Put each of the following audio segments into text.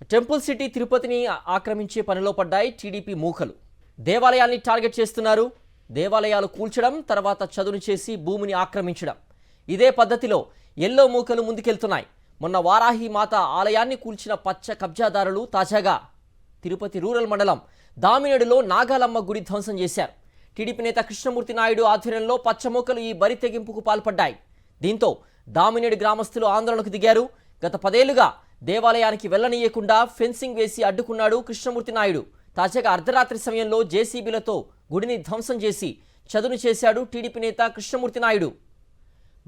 Temple city తిరుపతిని ఆక్రమించే పనిలో పడ్డాయి టీడీపీ మూకలు. దేవాలయాల్ని టార్గెట్ చేస్తున్నారు. దేవాలయాలు కూల్చడం, తర్వాత చదును చేసి భూమిని ఆక్రమించడం. ఇదే పద్ధతిలో ఎల్లో మూకలు ముందుకెళ్తున్నాయి. మొన్న వారాహి మాత ఆలయాన్ని కూల్చిన పచ్చ కబ్జాదారులు తాజాగా తిరుపతి రూరల్ మండలం దామినేడులో నాగాలమ్మ గుడి ధ్వంసం చేశారు. టీడీపీ నేత కృష్ణమూర్తి నాయుడు ఆధ్వర్యంలో పచ్చమూకలు ఈ బరి తెగింపుకు పాల్పడ్డాయి. దీంతో దామినేడు గ్రామస్తులు ఆందోళనకు దిగారు. గత 10 ఏళ్లుగా దేవాలయానికి వెళ్లనీయకుండా ఫెన్సింగ్ వేసి అడ్డుకున్నాడు కృష్ణమూర్తి నాయుడు. తాజాగా అర్ధరాత్రి సమయంలో జేసీబీలతో గుడిని ధ్వంసం చేసి చదును చేశాడు టీడీపీ నేత కృష్ణమూర్తి నాయుడు.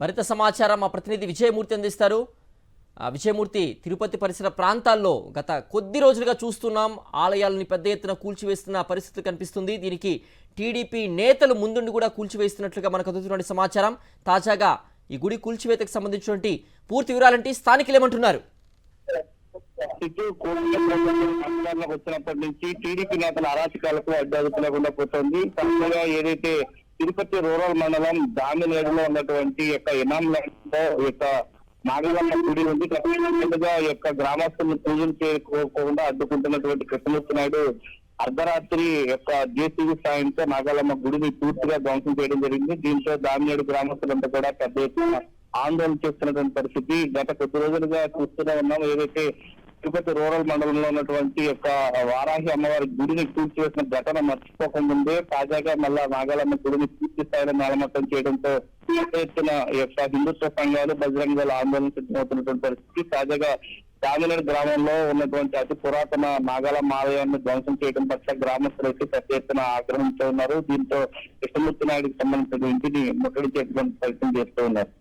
మరింత సమాచారం మా ప్రతినిధి విజయమూర్తి అందిస్తారు. విజయమూర్తి, తిరుపతి పరిసర ప్రాంతాల్లో గత కొద్ది రోజులుగా చూస్తున్నాం ఆలయాలని పెద్ద ఎత్తున కూల్చివేస్తున్న పరిస్థితి కనిపిస్తుంది. దీనికి టీడీపీ నేతలు ముందుండి కూడా కూల్చివేస్తున్నట్లుగా మనకు అందుతున్న సమాచారం. తాజాగా ఈ గుడి కూల్చివేతకు సంబంధించినటువంటి పూర్తి వివరాలంటే స్థానికులు ఏమంటున్నారు? వచ్చినప్పటి నుంచి టీడీపీ నేతల అరాచకాలకు అడ్డు లేకుండా పోతుంది. తాజాగా ఏదైతే తిరుపతి రూరల్ మండలం దామినేడులో ఉన్నటువంటి ఇనాంలో నాగలమ్మ గుడి ఉంది. యొక్క గ్రామస్తులను పూజలు చేయకోకుండా అడ్డుకుంటున్నటువంటి కృష్ణమూర్తి నాయుడు అర్ధరాత్రి జేసీబీ సాయంతో నాగాలమ్మ గుడిని పూర్తిగా ధ్వంసం చేయడం జరిగింది. దీంతో దామినేడు గ్రామస్తులంతా కూడా పెద్ద ఎత్తున ఆందోళన చేస్తున్నటువంటి పరిస్థితి గత కొద్ది రోజులుగా చూస్తూనే ఉన్నాం. ఏదైతే తిరుపతి రూరల్ మండలంలో ఉన్నటువంటి వారాహి అమ్మవారి గుడిని కూల్చివేసిన ఘటన మర్చిపోకముందే తాజాగా మళ్ళా నాగాలమ్మ గుడిని పూర్తి స్థాయిలో నేలమట్టం చేయడంతో పెద్ద ఎత్తున హిందుత్వ సంఘాలు బజరంగ దళ ఆందోళన సిద్ధమవుతున్నటువంటి పరిస్థితి. తాజాగా దామినేడు గ్రామంలో ఉన్నటువంటి అతి పురాతన నాగాలమ్మ ఆలయాన్ని ధ్వంసం చేయడం పట్ల గ్రామస్తులైతే పెద్ద ఎత్తున ఆగ్రహించున్నారు. దీంతో కృష్ణమూర్తి నాయుడికి సంబంధించిన ఇంటిని ముట్టడి చేసేటువంటి ప్రయత్నం చేస్తూ ఉన్నారు.